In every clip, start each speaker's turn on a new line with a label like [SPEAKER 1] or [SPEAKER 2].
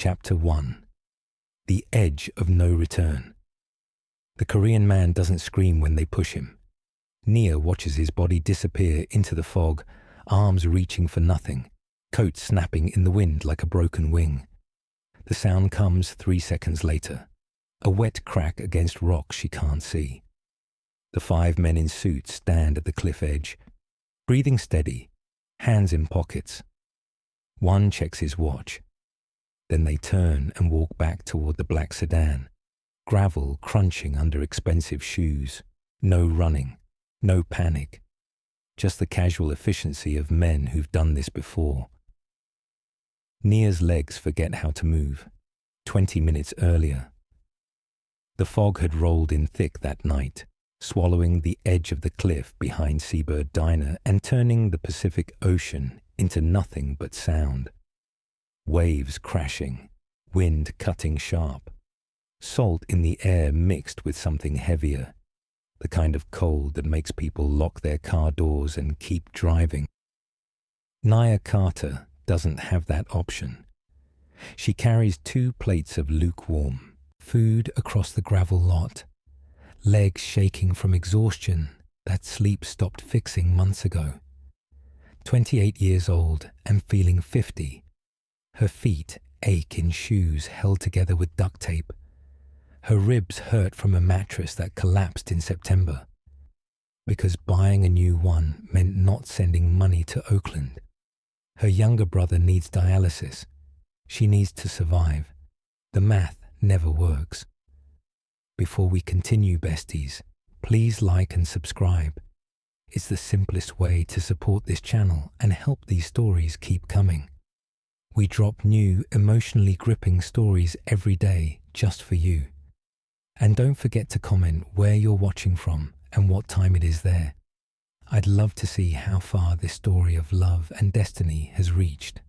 [SPEAKER 1] Chapter 1. The Edge of No Return. The Korean man doesn't scream when they push him. Nia watches his body disappear into the fog, arms reaching for nothing, coat snapping in the wind like a broken wing. The sound comes 3 seconds later, a wet crack against rocks she can't see. The 5 men in suits stand at the cliff edge, breathing steady, hands in pockets. One checks his watch. Then they turn and walk back toward the black sedan, gravel crunching under expensive shoes. No running, no panic, just the casual efficiency of men who've done this before. Nia's legs forget how to move, 20 minutes earlier. The fog had rolled in thick that night, swallowing the edge of the cliff behind Seabird Diner and turning the Pacific Ocean into nothing but sound. Waves crashing, wind cutting sharp, salt in the air mixed with something heavier, the kind of cold that makes people lock their car doors and keep driving. Nia Carter doesn't have that option. She carries 2 plates of lukewarm food across the gravel lot, legs shaking from exhaustion that sleep stopped fixing months ago. 28 years old and feeling 50. Her feet ache in shoes held together with duct tape. Her ribs hurt from a mattress that collapsed in September, because buying a new one meant not sending money to Oakland. Her younger brother needs dialysis. She needs to survive. The math never works. Before we continue, besties, please like and subscribe. It's the simplest way to support this channel and help these stories keep coming. We drop new, emotionally gripping stories every day just for you. And don't forget to comment where you're watching from and what time it is there. I'd love to see how far this story of love and destiny has reached.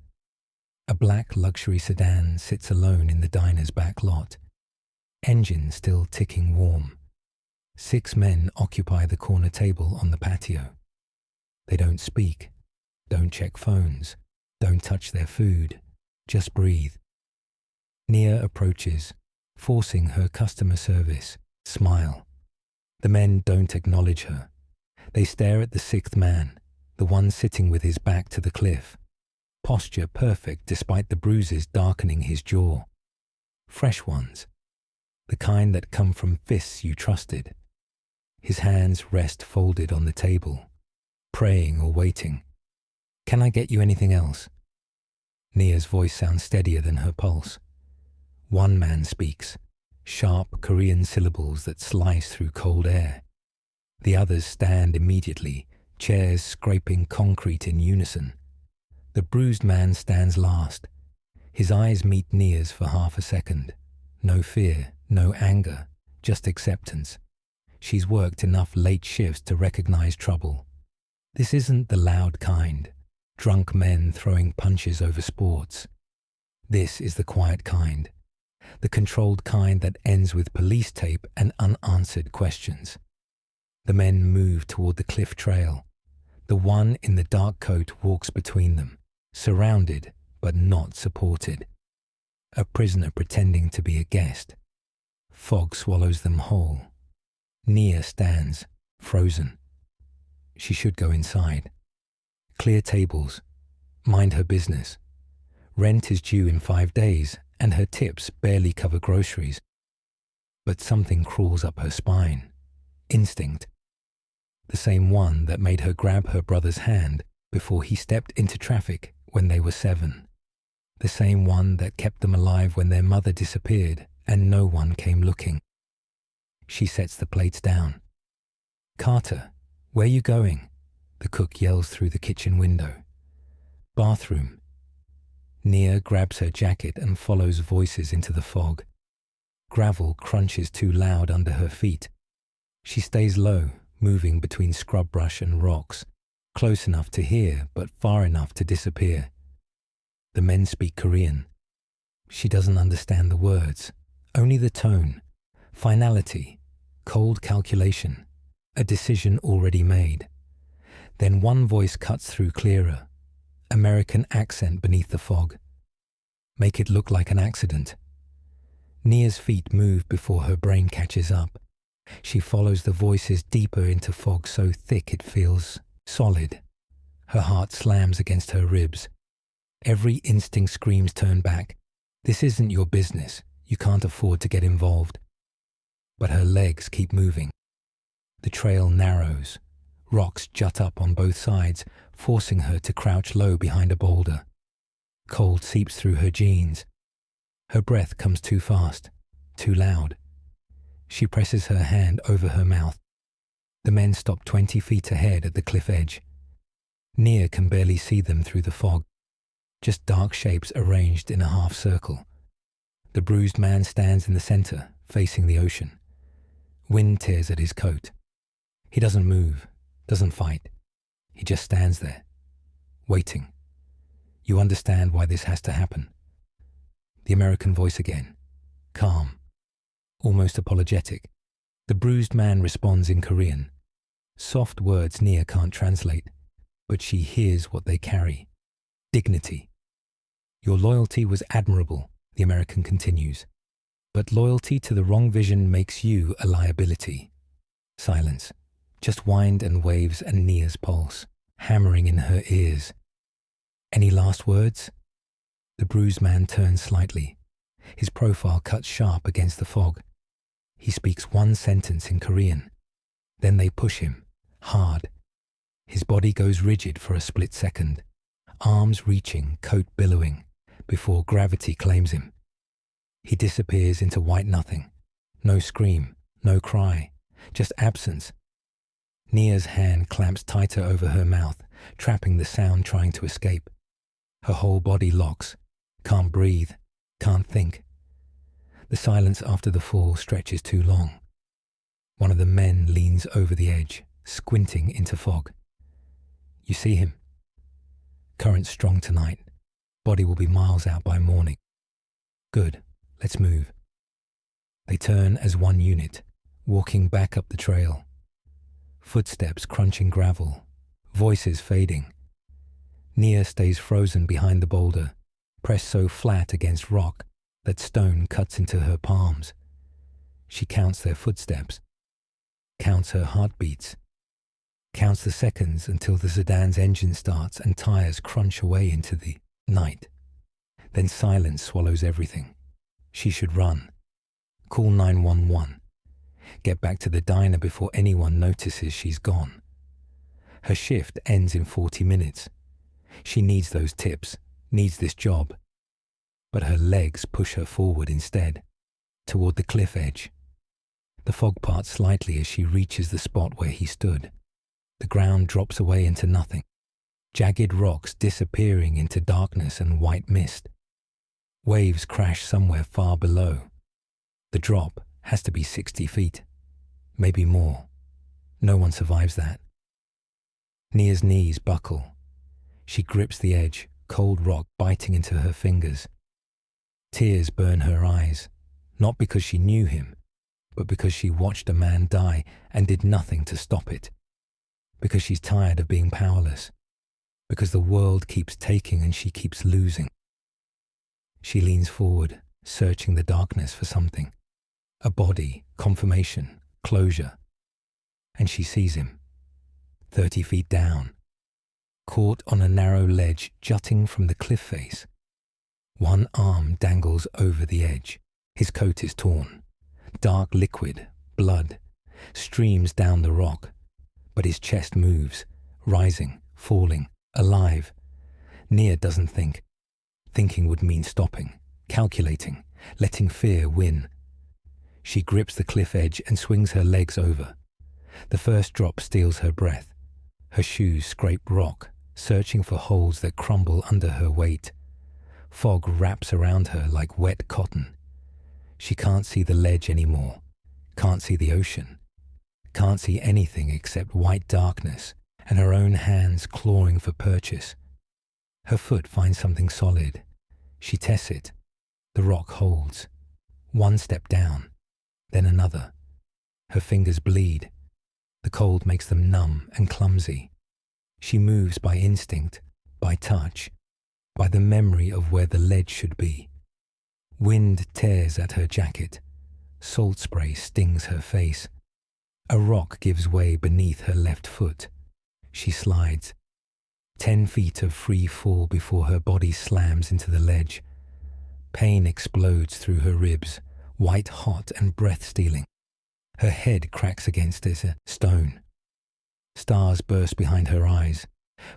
[SPEAKER 1] A black luxury sedan sits alone in the diner's back lot, engine still ticking warm. 6 men occupy the corner table on the patio. They don't speak, don't check phones, don't touch their food, just breathe. Nia approaches, forcing her customer service, smile. The men don't acknowledge her. They stare at the 6th man, the one sitting with his back to the cliff. Posture perfect despite the bruises darkening his jaw. Fresh ones, the kind that come from fists you trusted. His hands rest folded on the table, praying or waiting. "Can I get you anything else?" Nia's voice sounds steadier than her pulse. One man speaks, sharp Korean syllables that slice through cold air. The others stand immediately, chairs scraping concrete in unison. The bruised man stands last. His eyes meet Nia's for half a second. No fear, no anger, just acceptance. She's worked enough late shifts to recognize trouble. This isn't the loud kind, drunk men throwing punches over sports. This is the quiet kind, the controlled kind that ends with police tape and unanswered questions. The men move toward the cliff trail. The one in the dark coat walks between them, surrounded but not supported. A prisoner pretending to be a guest. Fog swallows them whole. Nia stands, frozen. She should go inside. Clear tables. Mind her business. Rent is due in 5 days, and her tips barely cover groceries. But something crawls up her spine. Instinct. The same one that made her grab her brother's hand before he stepped into traffic when they were 7. The same one that kept them alive when their mother disappeared and no one came looking. She sets the plates down. "Carter, where you going?" the cook yells through the kitchen window. "Bathroom." Nia grabs her jacket and follows voices into the fog. Gravel crunches too loud under her feet. She stays low, moving between scrub brush and rocks, close enough to hear but far enough to disappear. The men speak Korean. She doesn't understand the words, only the tone, finality, cold calculation, a decision already made. Then one voice cuts through clearer, American accent beneath the fog. Make it look like an accident. Nia's feet move before her brain catches up. She follows the voices deeper into fog so thick it feels solid. Her heart slams against her ribs. Every instinct screams turn back. This isn't your business. You can't afford to get involved. But her legs keep moving. The trail narrows. Rocks jut up on both sides, forcing her to crouch low behind a boulder. Cold seeps through her jeans. Her breath comes too fast, too loud. She presses her hand over her mouth. The men stop 20 feet ahead at the cliff edge. Nia can barely see them through the fog, just dark shapes arranged in a half circle. The bruised man stands in the center, facing the ocean. Wind tears at his coat. He doesn't move, doesn't fight. He just stands there, waiting. You understand why this has to happen. The American voice again, calm, almost apologetic. The bruised man responds in Korean. Soft words Nia can't translate, but she hears what they carry. Dignity. Your loyalty was admirable, the American continues. But loyalty to the wrong vision makes you a liability. Silence. Just wind and waves and Nia's pulse, hammering in her ears. Any last words? The bruised man turns slightly. His profile cuts sharp against the fog. He speaks one sentence in Korean. Then they push him, hard. His body goes rigid for a split second, arms reaching, coat billowing, before gravity claims him. He disappears into white nothing. No scream, no cry, just absence. Nia's hand clamps tighter over her mouth, trapping the sound trying to escape. Her whole body locks. Can't breathe, can't think. The silence after the fall stretches too long. One of the men leans over the edge, squinting into fog. You see him? Current strong tonight. Body will be miles out by morning. Good, let's move. They turn as one unit, walking back up the trail. Footsteps crunching gravel, voices fading. Nia stays frozen behind the boulder, pressed so flat against rock that stone cuts into her palms. She counts their footsteps, counts her heartbeats, counts the seconds until the sedan's engine starts and tires crunch away into the night. Then silence swallows everything. She should run. Call 911. Get back to the diner before anyone notices she's gone. Her shift ends in 40 minutes. She needs those tips, needs this job. But her legs push her forward instead, toward the cliff edge. The fog parts slightly as she reaches the spot where he stood. The ground drops away into nothing, jagged rocks disappearing into darkness and white mist. Waves crash somewhere far below. The drop has to be 60 feet, maybe more. No one survives that. Nia's knees buckle. She grips the edge, cold rock biting into her fingers. Tears burn her eyes, not because she knew him, but because she watched a man die and did nothing to stop it. Because she's tired of being powerless. Because the world keeps taking and she keeps losing. She leans forward, searching the darkness for something. A body, confirmation, closure. And she sees him, 30 feet down, caught on a narrow ledge jutting from the cliff face. One arm dangles over the edge. His coat is torn. Dark liquid, blood, streams down the rock. But his chest moves, rising, falling, alive. Nia doesn't think. Thinking would mean stopping, calculating, letting fear win. She grips the cliff edge and swings her legs over. The first drop steals her breath. Her shoes scrape rock, searching for holes that crumble under her weight. Fog wraps around her like wet cotton. She can't see the ledge anymore, can't see the ocean, can't see anything except white darkness and her own hands clawing for purchase. Her foot finds something solid. She tests it. The rock holds. One step down, then another. Her fingers bleed. The cold makes them numb and clumsy. She moves by instinct, by touch. by the memory of where the ledge should be. Wind tears at her jacket. Salt spray stings her face. A rock gives way beneath her left foot. She slides. 10 feet of free fall before her body slams into the ledge. Pain explodes through her ribs, white hot and breath-stealing. Her head cracks against a stone. Stars burst behind her eyes.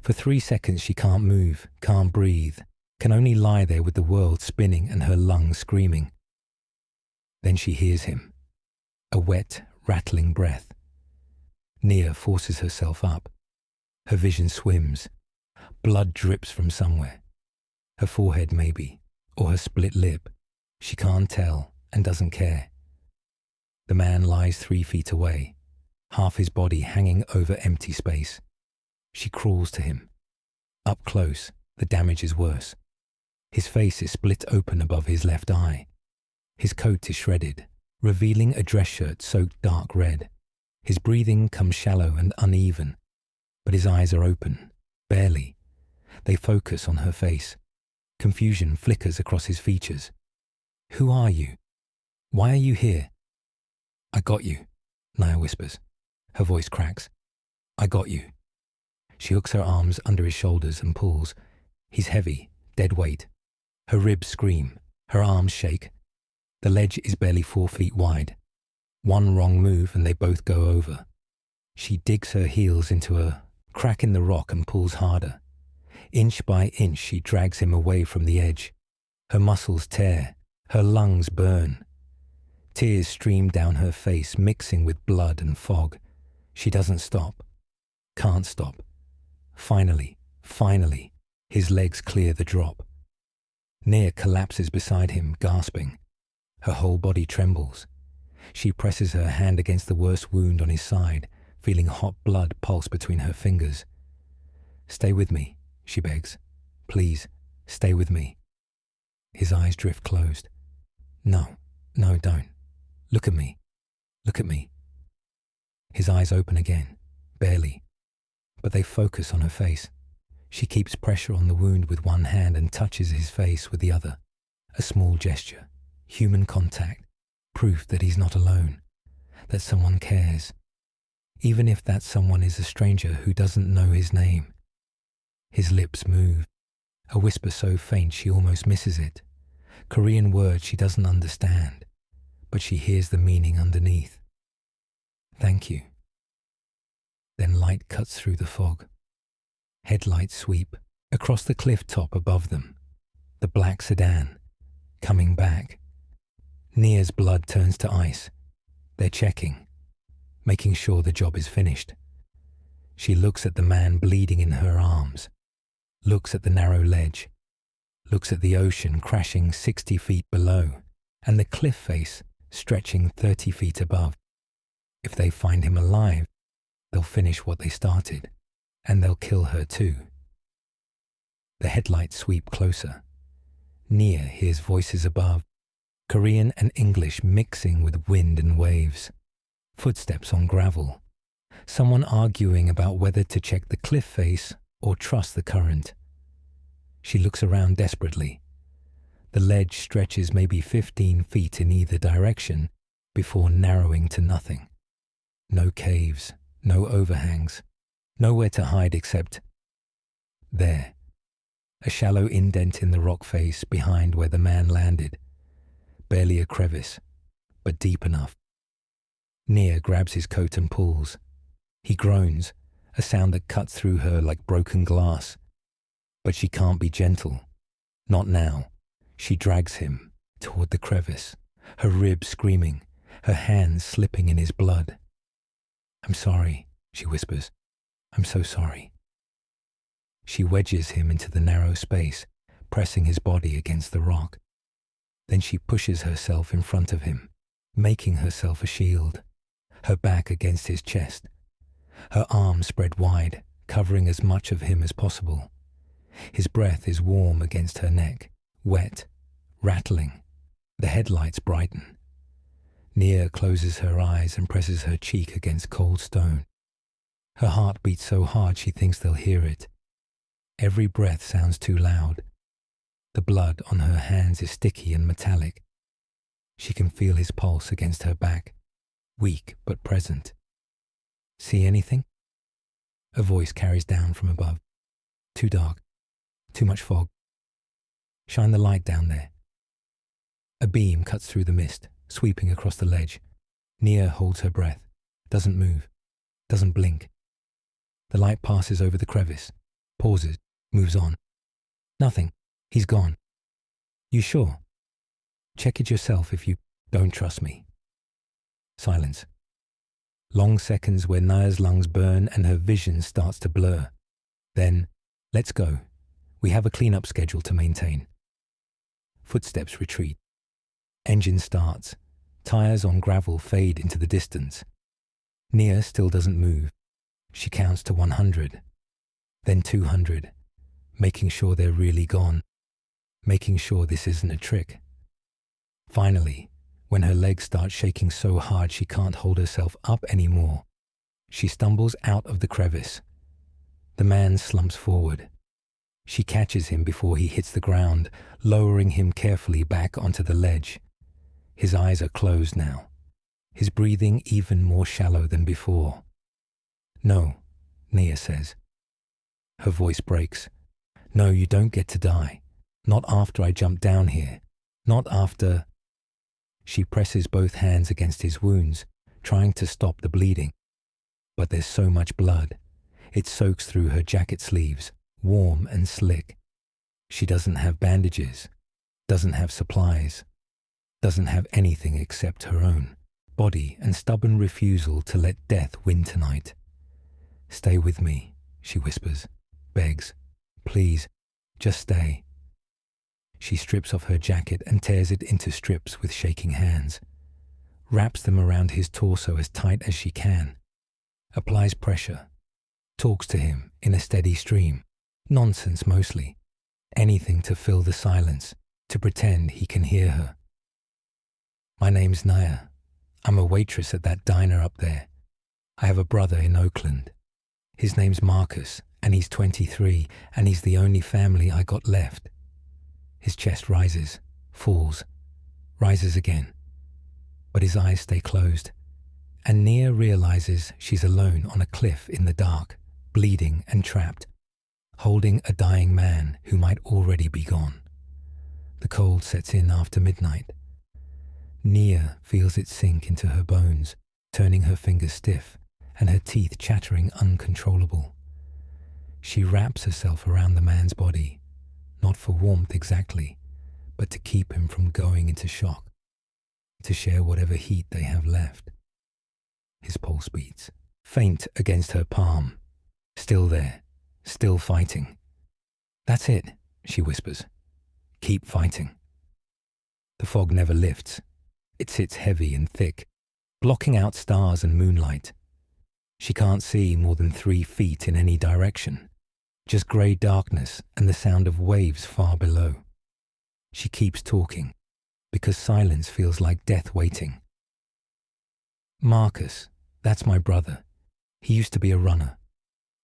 [SPEAKER 1] For 3 seconds she can't move, can't breathe, can only lie there with the world spinning and her lungs screaming. Then she hears him. A wet, rattling breath. Nia forces herself up. Her vision swims. Blood drips from somewhere. Her forehead maybe, or her split lip. She can't tell and doesn't care. The man lies 3 feet away, half his body hanging over empty space. She crawls to him. Up close, the damage is worse. His face is split open above his left eye. His coat is shredded, revealing a dress shirt soaked dark red. His breathing comes shallow and uneven, but his eyes are open, barely. They focus on her face. Confusion flickers across his features. Who are you? Why are you here? I got you, Nia whispers. Her voice cracks. I got you. She hooks her arms under his shoulders and pulls. He's heavy, dead weight. Her ribs scream. Her arms shake. The ledge is barely 4 feet wide. One wrong move and they both go over. She digs her heels into a crack in the rock and pulls harder. Inch by inch she drags him away from the edge. Her muscles tear. Her lungs burn. Tears stream down her face, mixing with blood and fog. She doesn't stop. Can't stop. Finally, his legs clear the drop. Nia collapses beside him, gasping. Her whole body trembles. She presses her hand against the worst wound on his side, feeling hot blood pulse between her fingers. Stay with me, she begs. Please, stay with me. His eyes drift closed. No, don't. Look at me. Look at me. His eyes open again, barely. But they focus on her face. She keeps pressure on the wound with one hand and touches his face with the other. A small gesture, human contact, proof that he's not alone, that someone cares. Even if that someone is a stranger who doesn't know his name. His lips move, a whisper so faint she almost misses it. Korean words she doesn't understand, but she hears the meaning underneath. Thank you. Then light cuts through the fog. Headlights sweep across the cliff top above them. The black sedan, coming back. Nia's blood turns to ice. They're checking, making sure the job is finished. She looks at the man bleeding in her arms, looks at the narrow ledge, looks at the ocean crashing 60 feet below, and the cliff face stretching 30 feet above. If they find him alive, they'll finish what they started, and they'll kill her too. The headlights sweep closer. Nia hears voices above, Korean and English mixing with wind and waves. Footsteps on gravel. Someone arguing about whether to check the cliff face or trust the current. She looks around desperately. The ledge stretches maybe 15 feet in either direction before narrowing to nothing. No caves, no overhangs, nowhere to hide except there. A shallow indent in the rock face behind where the man landed. Barely a crevice, but deep enough. Nia grabs his coat and pulls. He groans, a sound that cuts through her like broken glass. But she can't be gentle. Not now. She drags him toward the crevice, her ribs screaming, her hands slipping in his blood. I'm sorry, she whispers. I'm so sorry. She wedges him into the narrow space, pressing his body against the rock. Then she pushes herself in front of him, making herself a shield, her back against his chest. Her arms spread wide, covering as much of him as possible. His breath is warm against her neck, wet, rattling. The headlights brighten. Nia closes her eyes and presses her cheek against cold stone. Her heart beats so hard she thinks they'll hear it. Every breath sounds too loud, The blood on her hands is sticky and metallic. She can feel his pulse against her back, weak but present. See anything? A voice carries down from above. Too dark. Too much fog. Shine the light down there. A beam cuts through the mist, sweeping across the ledge. Nia holds her breath, doesn't move, doesn't blink. The light passes over the crevice, pauses, moves on. Nothing. He's gone. You sure? Check it yourself if you don't trust me. Silence. Long seconds where Nia's lungs burn and her vision starts to blur. Then, let's go. We have a cleanup schedule to maintain. Footsteps retreat. Engine starts. Tires on gravel fade into the distance. Nia still doesn't move. She counts to 100, then 200, making sure they're really gone, making sure this isn't a trick. Finally, when her legs start shaking so hard she can't hold herself up anymore, she stumbles out of the crevice. The man slumps forward. She catches him before he hits the ground, lowering him carefully back onto the ledge. His eyes are closed now, his breathing even more shallow than before. No, Nia says. Her voice breaks. No, you don't get to die. Not after I jump down here. Not after... She presses both hands against his wounds, trying to stop the bleeding. But there's so much blood. It soaks through her jacket sleeves, warm and slick. She doesn't have bandages, doesn't have supplies, doesn't have anything except her own body and stubborn refusal to let death win tonight. Stay with me, she whispers, begs. Please, just stay. She strips off her jacket and tears it into strips with shaking hands, wraps them around his torso as tight as she can, applies pressure, talks to him in a steady stream, nonsense mostly, anything to fill the silence, to pretend he can hear her. My name's Nia. I'm a waitress at that diner up there. I have a brother in Oakland. His name's Marcus, and he's 23, and he's the only family I got left. His chest rises, falls, rises again. But his eyes stay closed, and Nia realizes she's alone on a cliff in the dark, bleeding and trapped, holding a dying man who might already be gone. The cold sets in after midnight. Nia feels it sink into her bones, turning her fingers stiff and her teeth chattering uncontrollable. She wraps herself around the man's body, not for warmth exactly, but to keep him from going into shock, to share whatever heat they have left. His pulse beats, faint against her palm, still there, still fighting. That's it, she whispers. Keep fighting. The fog never lifts. It sits heavy and thick, blocking out stars and moonlight. She can't see more than 3 feet in any direction, just grey darkness and the sound of waves far below. She keeps talking, because silence feels like death waiting. Marcus, that's my brother. He used to be a runner,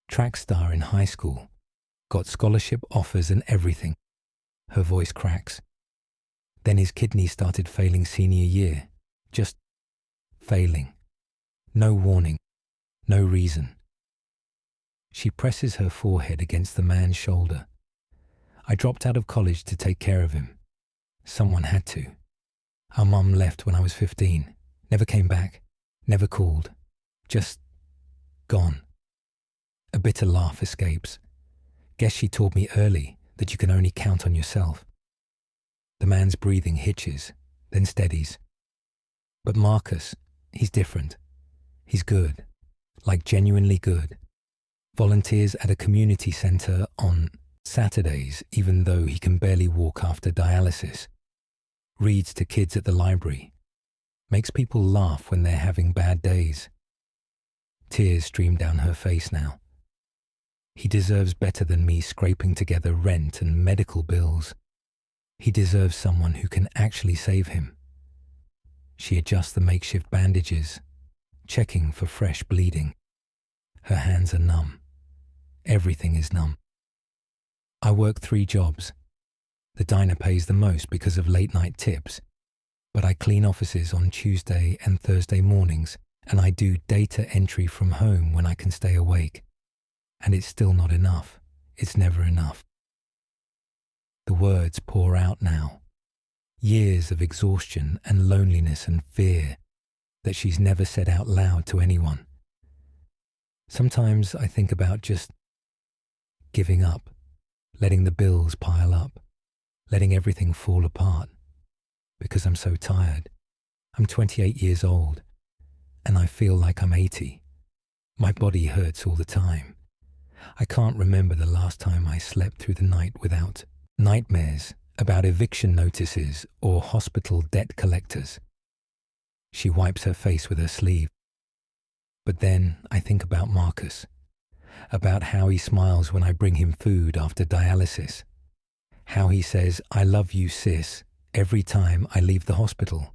[SPEAKER 1] track star in high school, got scholarship offers and everything. Her voice cracks. Then his kidneys started failing senior year, just failing. No warning, no reason. She presses her forehead against the man's shoulder. I dropped out of college to take care of him. Someone had to. Our mum left when I was 15, never came back, never called, just gone. A bitter laugh escapes. Guess she taught me early that you can only count on yourself. The man's breathing hitches, then steadies. But Marcus, he's different. He's good, like genuinely good. Volunteers at a community centre on Saturdays, even though he can barely walk after dialysis. Reads to kids at the library. Makes people laugh when they're having bad days. Tears stream down her face now. He deserves better than me scraping together rent and medical bills. He deserves someone who can actually save him. She adjusts the makeshift bandages, checking for fresh bleeding. Her hands are numb. Everything is numb. I work 3 jobs. The diner pays the most because of late-night tips, but I clean offices on Tuesday and Thursday mornings, and I do data entry from home when I can stay awake. And it's still not enough. It's never enough. The words pour out now. Years of exhaustion and loneliness and fear that she's never said out loud to anyone. Sometimes I think about just giving up, letting the bills pile up, letting everything fall apart, because I'm so tired. I'm 28 years old, and I feel like I'm 80. My body hurts all the time. I can't remember the last time I slept through the night without nightmares about eviction notices or hospital debt collectors. She wipes her face with her sleeve. But then I think about Marcus, about how he smiles when I bring him food after dialysis, how he says, "I love you, sis," every time I leave the hospital,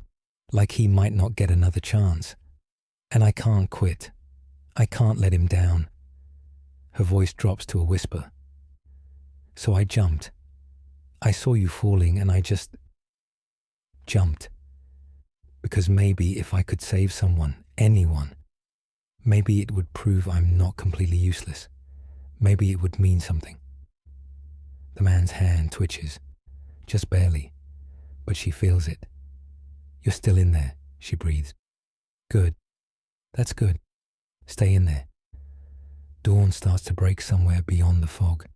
[SPEAKER 1] like he might not get another chance. And I can't quit. I can't let him down. Her voice drops to a whisper. So I jumped. I saw you falling and I just jumped. Because maybe if I could save someone, anyone, maybe it would prove I'm not completely useless. Maybe it would mean something. The man's hand twitches, just barely, but she feels it. "You're still in there," she breathes. "Good. That's good. Stay in there." Dawn starts to break somewhere beyond the fog.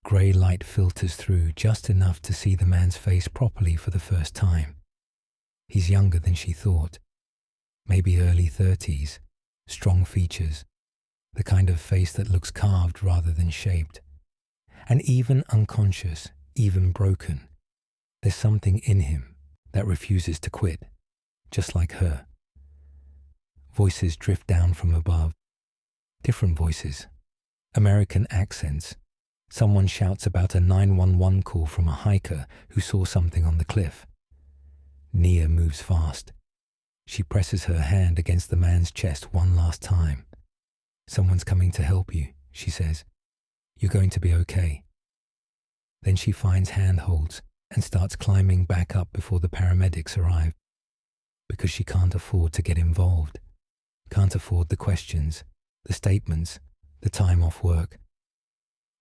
[SPEAKER 1] Grey light filters through just enough to see the man's face properly for the first time. He's younger than she thought. Maybe early 30s, strong features, the kind of face that looks carved rather than shaped. And even unconscious, even broken, there's something in him that refuses to quit, just like her. Voices drift down from above. Different voices. American accents. Someone shouts about a 911 call from a hiker who saw something on the cliff. Nia moves fast. She presses her hand against the man's chest one last time. "Someone's coming to help you," she says. "You're going to be okay." Then she finds handholds and starts climbing back up before the paramedics arrive. Because she can't afford to get involved. Can't afford the questions, the statements, the time off work.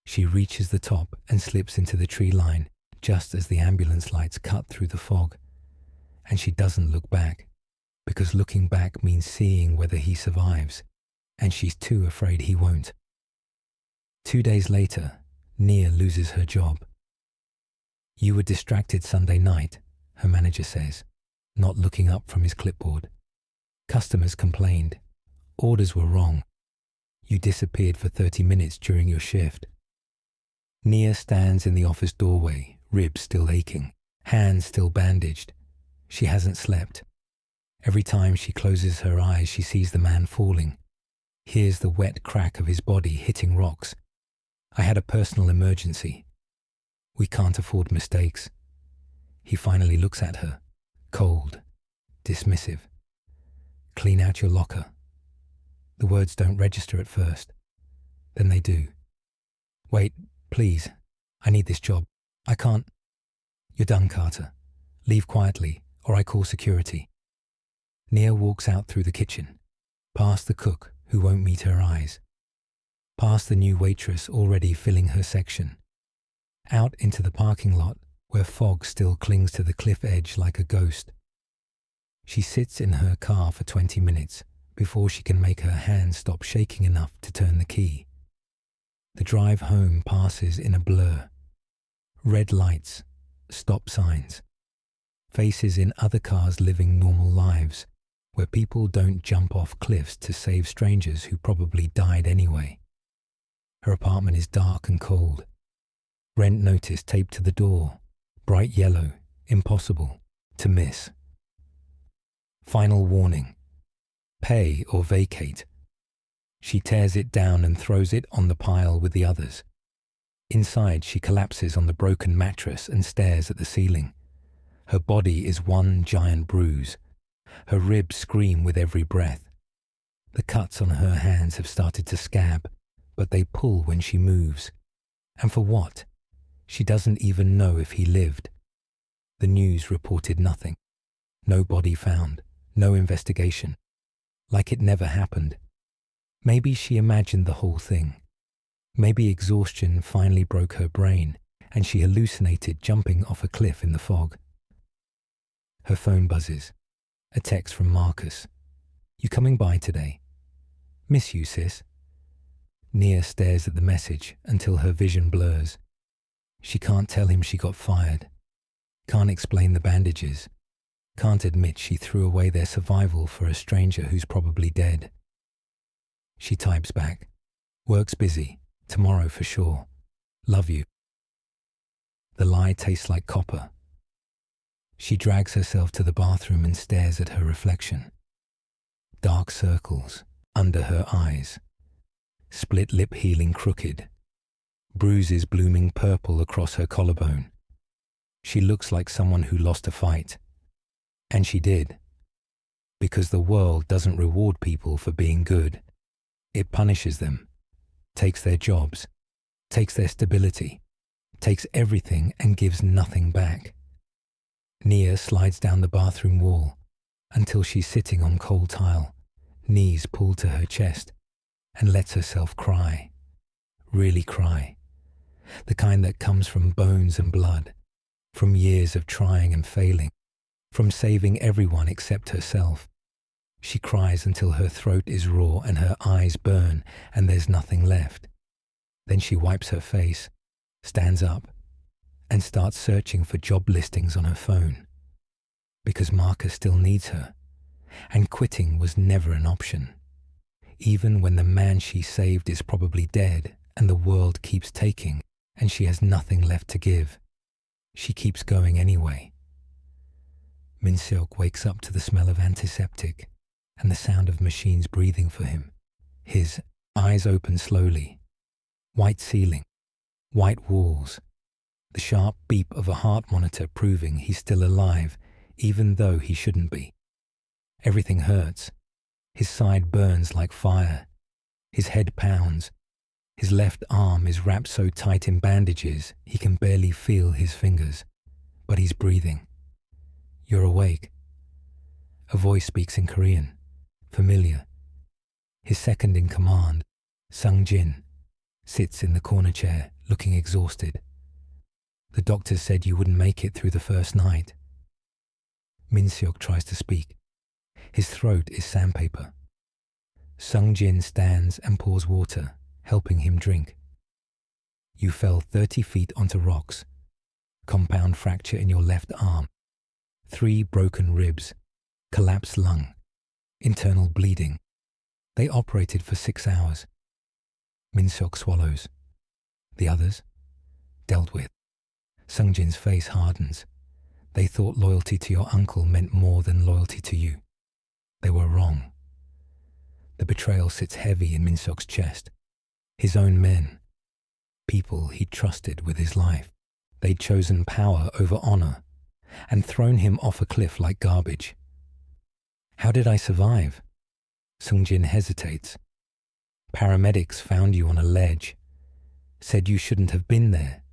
[SPEAKER 1] She reaches the top and slips into the tree line just as the ambulance lights cut through the fog. And she doesn't look back, because looking back means seeing whether he survives, and she's too afraid he won't. 2 days later, Nia loses her job. "You were distracted Sunday night," her manager says, not looking up from his clipboard. "Customers complained. Orders were wrong. You disappeared for 30 minutes during your shift." Nia stands in the office doorway, ribs still aching, hands still bandaged. She hasn't slept. Every time she closes her eyes, she sees the man falling, hears the wet crack of his body hitting rocks. "I had a personal emergency. We can't afford mistakes." He finally looks at her, cold, dismissive. "Clean out your locker." The words don't register at first. Then they do. "Wait, please. I need this job. I can't." "You're done, Carter. Leave quietly, or I call security." Nia walks out through the kitchen, past the cook who won't meet her eyes, past the new waitress already filling her section, out into the parking lot where fog still clings to the cliff edge like a ghost. She sits in her car for 20 minutes before she can make her hands stop shaking enough to turn the key. The drive home passes in a blur. Red lights, stop signs, faces in other cars living normal lives, where people don't jump off cliffs to save strangers who probably died anyway. Her apartment is dark and cold. Rent notice taped to the door, bright yellow, impossible to miss. Final warning: pay or vacate. She tears it down and throws it on the pile with the others. Inside, she collapses on the broken mattress and stares at the ceiling. Her body is one giant bruise. Her ribs scream with every breath. The cuts on her hands have started to scab, but they pull when she moves. And for what? She doesn't even know if he lived. The news reported nothing. No body found, no investigation. Like it never happened. Maybe she imagined the whole thing. Maybe exhaustion finally broke her brain and she hallucinated jumping off a cliff in the fog. Her phone buzzes. A text from Marcus. You coming by today? Miss you, sis. Nia stares at the message until her vision blurs. She can't tell him she got fired. Can't explain the bandages. Can't admit she threw away their survival for a stranger who's probably dead. She types back. Work's busy. Tomorrow for sure. Love you. The lie tastes like copper. She drags herself to the bathroom and stares at her reflection. Dark circles under her eyes. Split lip healing crooked. Bruises blooming purple across her collarbone. She looks like someone who lost a fight. And she did. Because the world doesn't reward people for being good. It punishes them. Takes their jobs. Takes their stability. Takes everything and gives nothing back. Nia slides down the bathroom wall until she's sitting on cold tile, knees pulled to her chest, and lets herself cry. Really cry. The kind that comes from bones and blood, from years of trying and failing, from saving everyone except herself. She cries until her throat is raw and her eyes burn and there's nothing left. Then she wipes her face, stands up, and starts searching for job listings on her phone. Because Marcus still needs her, and quitting was never an option. Even when the man she saved is probably dead and the world keeps taking and she has nothing left to give, she keeps going anyway. Min-seok wakes up to the smell of antiseptic and the sound of machines breathing for him. His eyes open slowly. White ceiling, white walls, the sharp beep of a heart monitor proving he's still alive even though he shouldn't be. Everything hurts. His side burns like fire. His head pounds. His left arm is wrapped so tight in bandages he can barely feel his fingers. But he's breathing. You're awake. A voice speaks in Korean, familiar. His second in command, Sung-jin, sits in the corner chair, looking exhausted. The doctors said you wouldn't make it through the first night. Min-seok tries to speak. His throat is sandpaper. Sung-jin stands and pours water, helping him drink. You fell 30 feet onto rocks. Compound fracture in your left arm. 3 broken ribs. Collapsed lung. Internal bleeding. They operated for 6 hours. Min-seok swallows. The others? Dealt with. Sung-jin's face hardens. They thought loyalty to your uncle meant more than loyalty to you. They were wrong. The betrayal sits heavy in Min-seok's chest. His own men. People he'd trusted with his life. They'd chosen power over honor and thrown him off a cliff like garbage. How did I survive? Sung-jin hesitates. Paramedics found you on a ledge. Said you shouldn't have been there.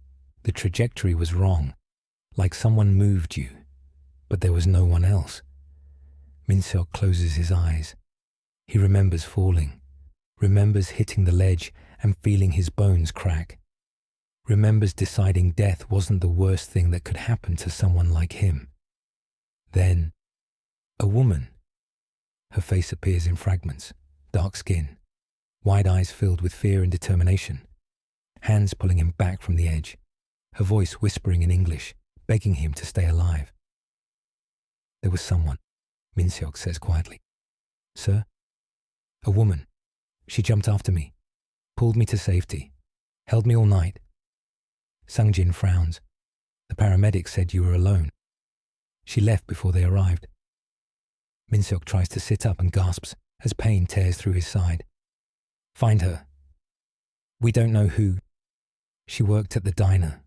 [SPEAKER 1] The trajectory was wrong. Like someone moved you. But there was no one else. Min-seok closes his eyes. He remembers falling. Remembers hitting the ledge and feeling his bones crack. Remembers deciding death wasn't the worst thing that could happen to someone like him. Then, a woman. Her face appears in fragments, dark skin, wide eyes filled with fear and determination, hands pulling him back from the edge, her voice whispering in English, begging him to stay alive. There was someone, Min-seok says quietly. Sir? A woman. She jumped after me, pulled me to safety, held me all night. Sung-jin frowns. The paramedics said you were alone. She left before they arrived. Min-seok tries to sit up and gasps as pain tears through his side. Find her. We don't know who. She worked at the diner,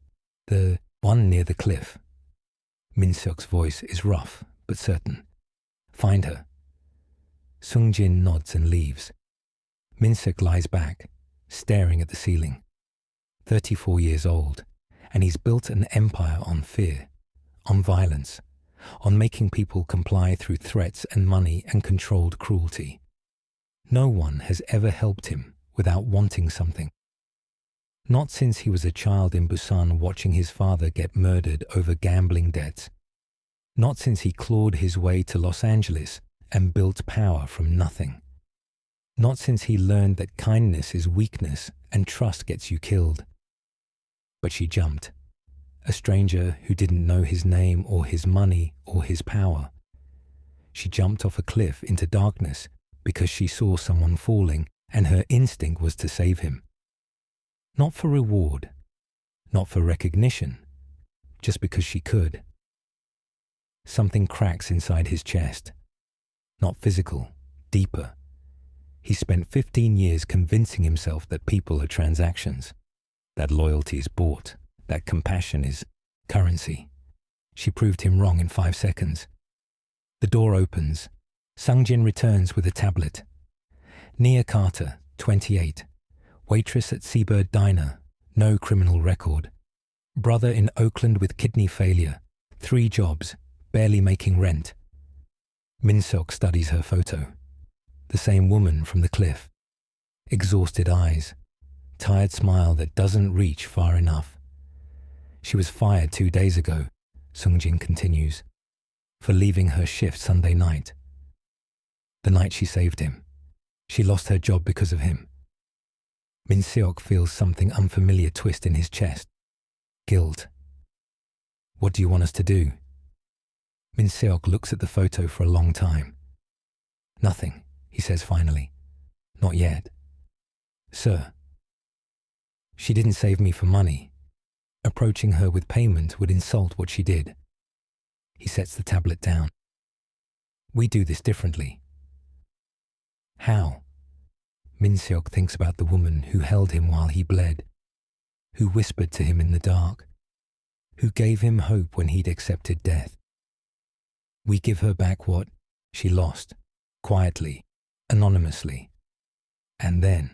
[SPEAKER 1] the one near the cliff. Min-seok's voice is rough but certain. Find her. Sung-jin nods and leaves. Min-seok lies back, staring at the ceiling. 34 years old, And he's built an empire on fear, on violence, on making people comply through threats and money and controlled cruelty. No one has ever helped him without wanting something. Not since he was a child in Busan watching his father get murdered over gambling debts. Not since he clawed his way to Los Angeles and built power from nothing. Not since he learned that kindness is weakness and trust gets you killed. But she jumped. A stranger who didn't know his name or his money or his power. She jumped off a cliff into darkness because she saw someone falling and her instinct was to save him. Not for reward, not for recognition, just because she could. Something cracks inside his chest. Not physical, deeper. He spent 15 years convincing himself that people are transactions, that loyalty is bought, that compassion is currency. She proved him wrong in 5 seconds. The door opens. Sungjin returns with a tablet. Nia Carter, 28. Waitress at Seabird Diner. No criminal record. Brother in Oakland with kidney failure. 3 jobs. Barely making rent. Min-seok studies her photo. The same woman from the cliff. Exhausted eyes. Tired smile that doesn't reach far enough. She was fired 2 days ago, Sungjin continues, for leaving her shift Sunday night. The night she saved him. She lost her job because of him. Min-seok feels something unfamiliar twist in his chest. Guilt. What do you want us to do? Min-seok looks at the photo for a long time. Nothing, he says finally. Not yet. Sir. She didn't save me for money. Approaching her with payment would insult what she did. He sets the tablet down. We do this differently. How? Min-seok thinks about the woman who held him while he bled, who whispered to him in the dark, who gave him hope when he'd accepted death. We give her back what she lost, quietly, anonymously. And then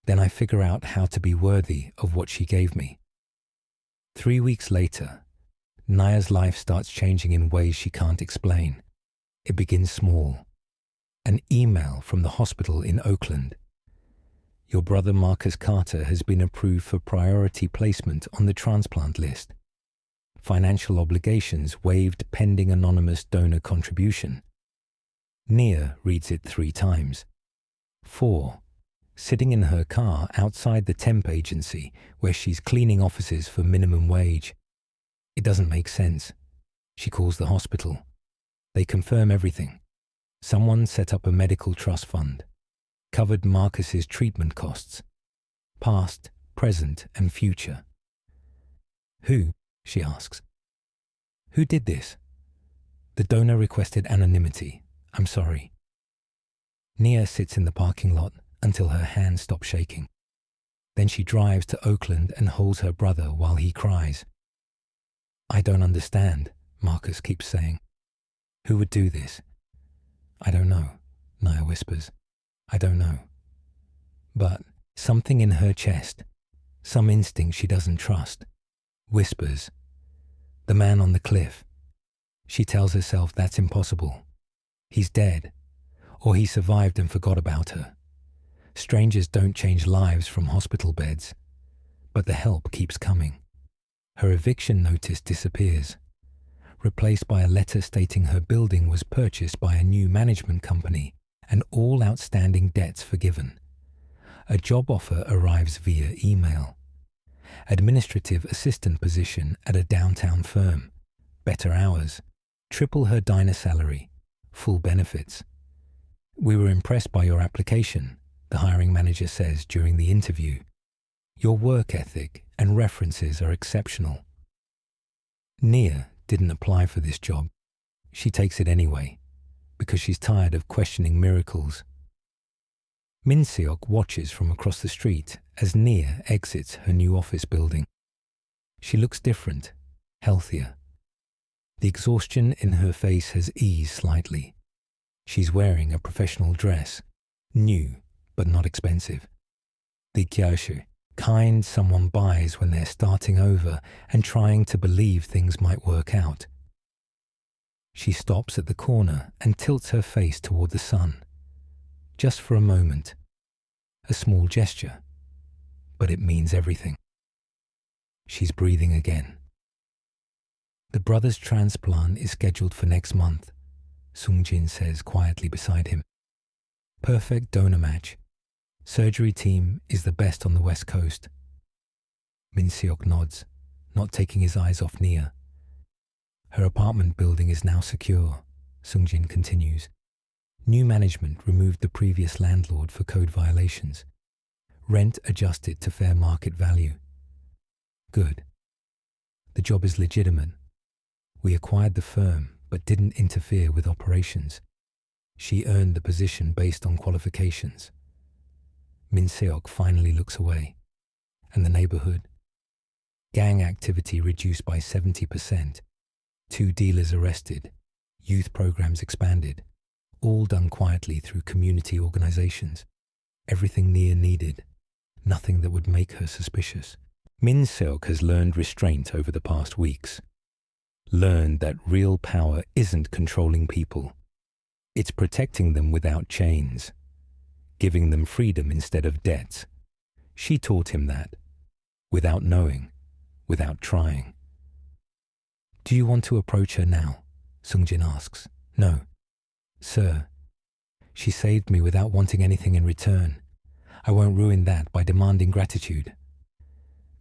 [SPEAKER 1] I figure out how to be worthy of what she gave me. 3 weeks later, Naya's life starts changing in ways she can't explain. It begins small. An email from the hospital in Oakland. Your brother Marcus Carter has been approved for priority placement on the transplant list. Financial obligations waived pending anonymous donor contribution. Nia reads it 3 times. 4. Sitting in her car outside the temp agency where she's cleaning offices for minimum wage. It doesn't make sense. She calls the hospital. They confirm everything. Someone set up a medical trust fund, covered Marcus's treatment costs, past, present, and future. Who? She asks. Who did this? The donor requested anonymity. I'm sorry. Nia sits in the parking lot until her hands stop shaking. Then she drives to Oakland and holds her brother while he cries. I don't understand, Marcus keeps saying. Who would do this? I don't know, Nia whispers. I don't know. But something in her chest, some instinct she doesn't trust, whispers. The man on the cliff. She tells herself that's impossible. He's dead, or he survived and forgot about her. Strangers don't change lives from hospital beds, but the help keeps coming. Her eviction notice disappears, replaced by a letter stating her building was purchased by a new management company and all outstanding debts forgiven. A job offer arrives via email. Administrative assistant position at a downtown firm. Better hours. Triple her diner salary. Full benefits. We were impressed by your application, the hiring manager says during the interview. Your work ethic and references are exceptional. Nia didn't apply for this job. She takes it anyway, because she's tired of questioning miracles. Min-seok watches from across the street as Nia exits her new office building. She looks different, healthier. The exhaustion in her face has eased slightly. She's wearing a professional dress, new but not expensive. The gyoshu, Kind someone buys when they're starting over and trying to believe things might work out. She stops at the corner and tilts her face toward the sun. Just for a moment. A small gesture, but it means everything. She's breathing again. The brother's transplant is scheduled for next month, Sung-jin says quietly beside him. Perfect donor match. Surgery team is the best on the West Coast. Min-seok nods, not taking his eyes off Nia. Her apartment building is now secure, Sung-jin continues. New management removed the previous landlord for code violations. Rent adjusted to fair market value. Good. The job is legitimate. We acquired the firm, but didn't interfere with operations. She earned the position based on qualifications. Min-seok finally looks away. And the neighborhood? Gang activity reduced by 70%. 2 dealers arrested. Youth programs expanded. All done quietly through community organizations. Everything Nia needed. Nothing that would make her suspicious. Min-seok has learned restraint over the past weeks. Learned that real power isn't controlling people. It's protecting them without chains. Giving them freedom instead of debts. She taught him that. Without knowing. Without trying. Do you want to approach her now? Sung-jin asks. No. Sir. She saved me without wanting anything in return. I won't ruin that by demanding gratitude.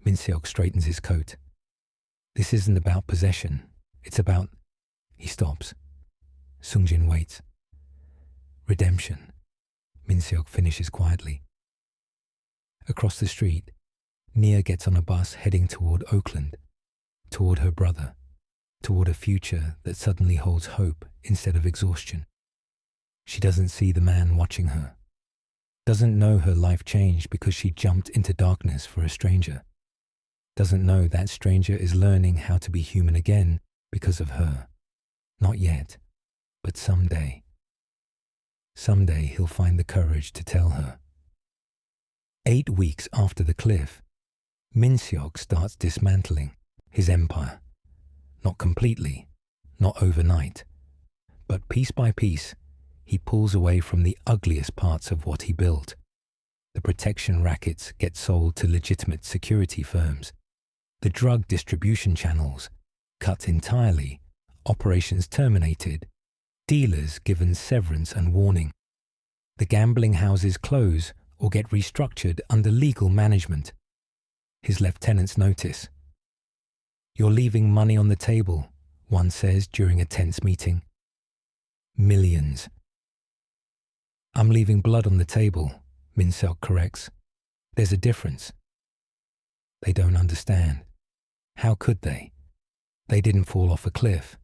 [SPEAKER 1] Min-seok straightens his coat. This isn't about possession. It's about... He stops. Sung-jin waits. Redemption. Min-seok finishes quietly. Across the street, Nia gets on a bus heading toward Oakland, toward her brother, toward a future that suddenly holds hope instead of exhaustion. She doesn't see the man watching her. Doesn't know her life changed because she jumped into darkness for a stranger. Doesn't know that stranger is learning how to be human again because of her. Not yet, but someday. Someday he'll find the courage to tell her. 8 weeks after the cliff, Min-seok starts dismantling his empire. Not completely, not overnight, but piece by piece, he pulls away from the ugliest parts of what he built. The protection rackets get sold to legitimate security firms. The drug distribution channels cut entirely, operations terminated, dealers given severance and warning. The gambling houses close or get restructured under legal management. His lieutenants notice. You're leaving money on the table, one says during a tense meeting. Millions. I'm leaving blood on the table, Min-seok corrects. There's a difference. They don't understand. How could they? They didn't fall off a cliff.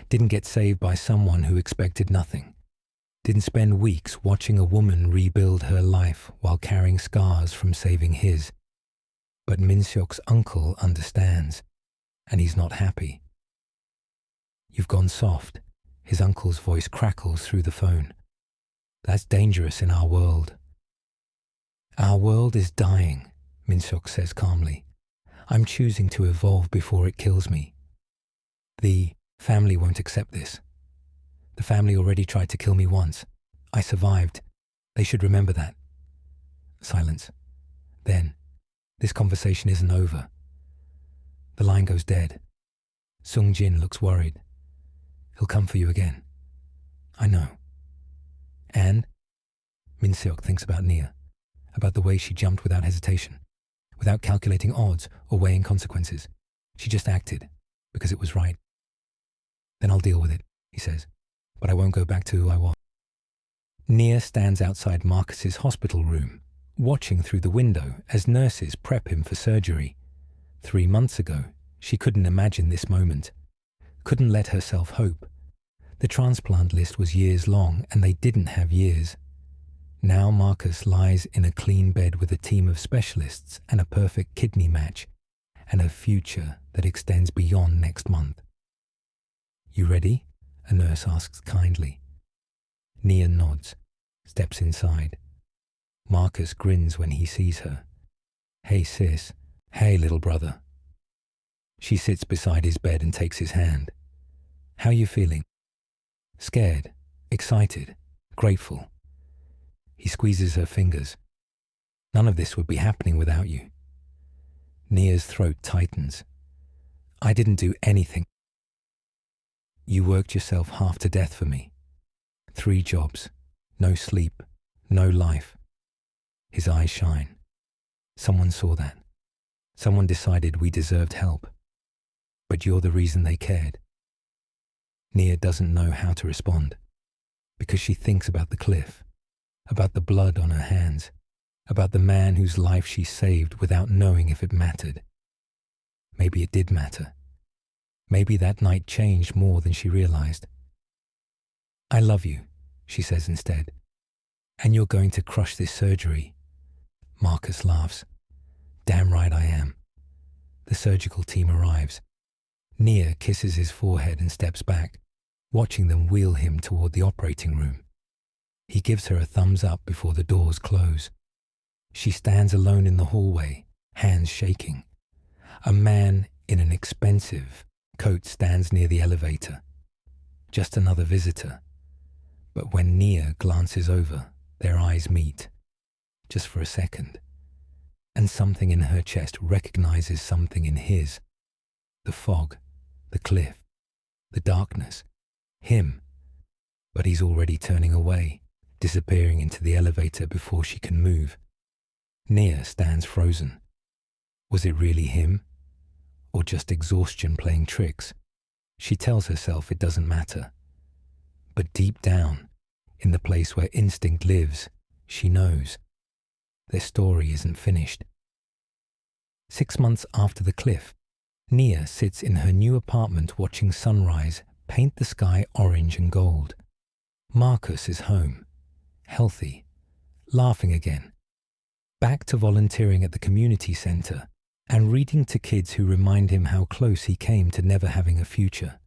[SPEAKER 1] Didn't get saved by someone who expected nothing. Didn't spend weeks watching a woman rebuild her life while carrying scars from saving his. But Min-seok's uncle understands, and he's not happy. You've gone soft. His uncle's voice crackles through the phone. That's dangerous in our world. Our world is dying, Min-seok says calmly. I'm choosing to evolve before it kills me. The family won't accept this. The family already tried to kill me once. I survived. They should remember that. Silence. Then, this conversation isn't over. The line goes dead. Sung-jin looks worried. He'll come for you again. I know. And? Min-seok thinks about Nia, about the way she jumped without hesitation, without calculating odds or weighing consequences. She just acted, because it was right. Then I'll deal with it, he says, but I won't go back to who I was. Nia stands outside Marcus's hospital room, watching through the window as nurses prep him for surgery. 3 months ago, she couldn't imagine this moment, couldn't let herself hope. The transplant list was years long, and they didn't have years. Now Marcus lies in a clean bed with a team of specialists and a perfect kidney match, and a future that extends beyond next month. You ready? A nurse asks kindly. Nia nods, steps inside. Marcus grins when he sees her. Hey sis, hey little brother. She sits beside his bed and takes his hand. How you feeling? Scared, excited, grateful. He squeezes her fingers. None of this would be happening without you. Nia's throat tightens. I didn't do anything. You worked yourself half to death for me. 3 jobs, no sleep, no life. His eyes shine. Someone saw that. Someone decided we deserved help. But you're the reason they cared. Nia doesn't know how to respond, because she thinks about the cliff, about the blood on her hands, about the man whose life she saved without knowing if it mattered. Maybe it did matter. Maybe that night changed more than she realized. I love you, she says instead. And you're going to crush this surgery. Marcus laughs. Damn right I am. The surgical team arrives. Nia kisses his forehead and steps back, watching them wheel him toward the operating room. He gives her a thumbs up before the doors close. She stands alone in the hallway, hands shaking. A man in an expensive coat stands near the elevator. Just another visitor. But when Nia glances over, their eyes meet. Just for a second. And something in her chest recognizes something in his. The fog, the cliff, the darkness, him. But he's already turning away, disappearing into the elevator before she can move. Nia stands frozen. Was it really him? Or just exhaustion playing tricks? She tells herself it doesn't matter. But deep down, in the place where instinct lives, she knows. Their story isn't finished. 6 months after the cliff, Nia sits in her new apartment watching sunrise paint the sky orange and gold. Marcus is home, healthy, laughing again, back to volunteering at the community center and reading to kids who remind him how close he came to never having a future.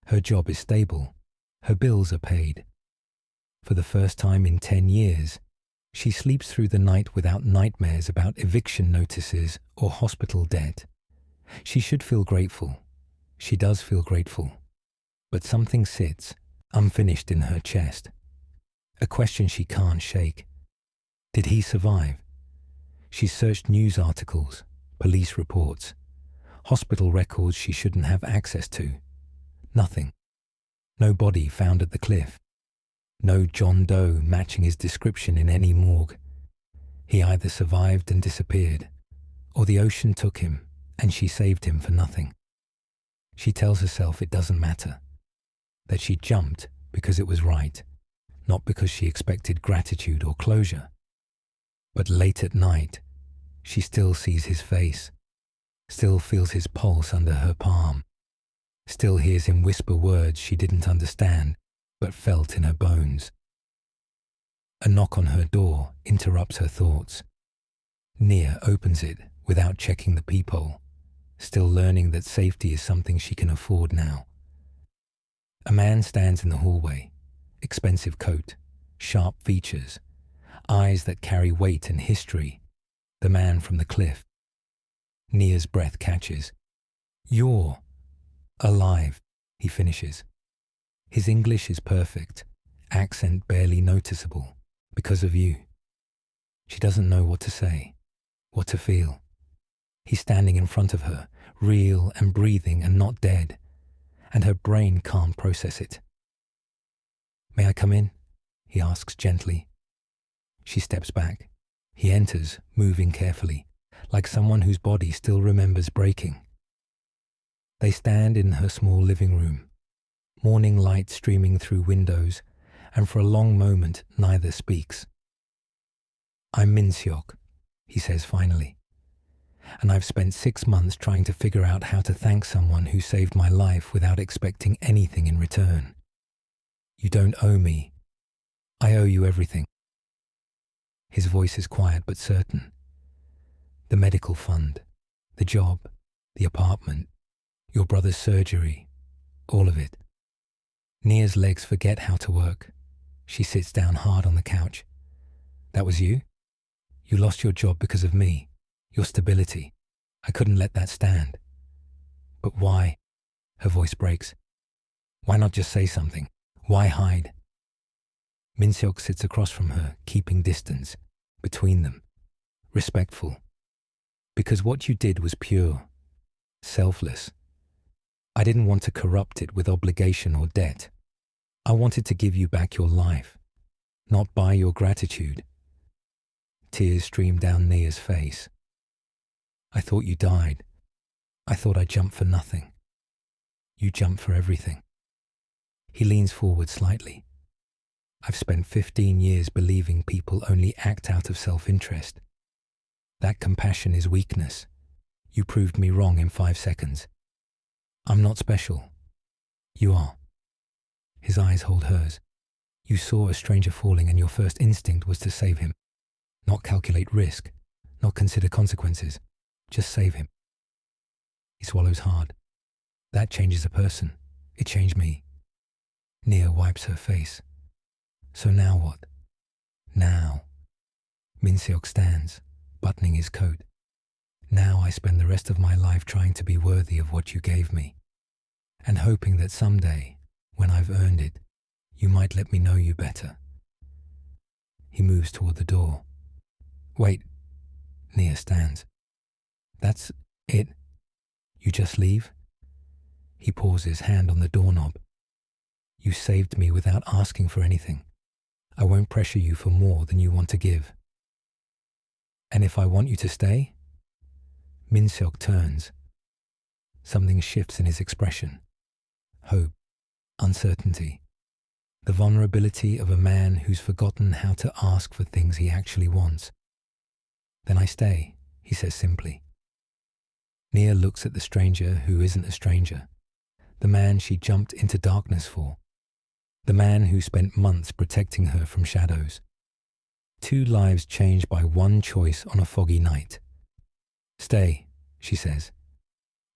[SPEAKER 1] Her job is stable. Her bills are paid. For the first time in 10 years, she sleeps through the night without nightmares about eviction notices or hospital debt. She should feel grateful. She does feel grateful. But something sits, unfinished in her chest. A question she can't shake. Did he survive? She searched news articles, police reports, hospital records she shouldn't have access to. Nothing. No body found at the cliff. No John Doe matching his description in any morgue. He either survived and disappeared, or the ocean took him and she saved him for nothing. She tells herself it doesn't matter, that she jumped because it was right, not because she expected gratitude or closure. But late at night, she still sees his face, still feels his pulse under her palm, still hears him whisper words she didn't understand but felt in her bones. A knock on her door interrupts her thoughts. Nia opens it without checking the peephole, still learning that safety is something she can afford now. A man stands in the hallway, expensive coat, sharp features, eyes that carry weight and history, the man from the cliff. Nia's breath catches. You're alive, he finishes. His English is perfect, accent barely noticeable, because of you. She doesn't know what to say, what to feel. He's standing in front of her, real and breathing and not dead, and her brain can't process it. May I come in? He asks gently. She steps back. He enters, moving carefully, like someone whose body still remembers breaking. They stand in her small living room, morning light streaming through windows, and for a long moment neither speaks. I'm Min-seok, he says finally, and I've spent 6 months trying to figure out how to thank someone who saved my life without expecting anything in return. You don't owe me. I owe you everything. His voice is quiet but certain. The medical fund, the job, the apartment, your brother's surgery, all of it. Nia's legs forget how to work. She sits down hard on the couch. That was you? You lost your job because of me. your stability. I couldn't let that stand. But why? Her voice breaks. Why not just say something? Why hide? Min-seok sits across from her, keeping distance between them, respectful. Because what you did was pure, selfless. I didn't want to corrupt it with obligation or debt. I wanted to give you back your life, not buy your gratitude. Tears streamed down Nia's face. I thought you died. I thought I jumped for nothing. You jumped for everything. He leans forward slightly. I've spent 15 years believing people only act out of self-interest. That compassion is weakness. You proved me wrong in 5 seconds. I'm not special. You are. His eyes hold hers. You saw a stranger falling and your first instinct was to save him. Not calculate risk, not consider consequences. Just save him. He swallows hard. That changes a person. It changed me. Nia wipes her face. So now what? Now. Min-seok stands, buttoning his coat. Now I spend the rest of my life trying to be worthy of what you gave me, and hoping that someday, when I've earned it, you might let me know you better. He moves toward the door. Wait. Nia stands. That's it? You just leave? He pauses, hand on the doorknob. You saved me without asking for anything. I won't pressure you for more than you want to give. And if I want you to stay? Min-seok turns. Something shifts in his expression. Hope, uncertainty, the vulnerability of a man who's forgotten how to ask for things he actually wants. Then I stay, he says simply. Nia looks at the stranger who isn't a stranger, the man she jumped into darkness for, the man who spent months protecting her from shadows. 2 lives changed by one choice on a foggy night. Stay, she says.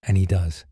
[SPEAKER 1] And he does.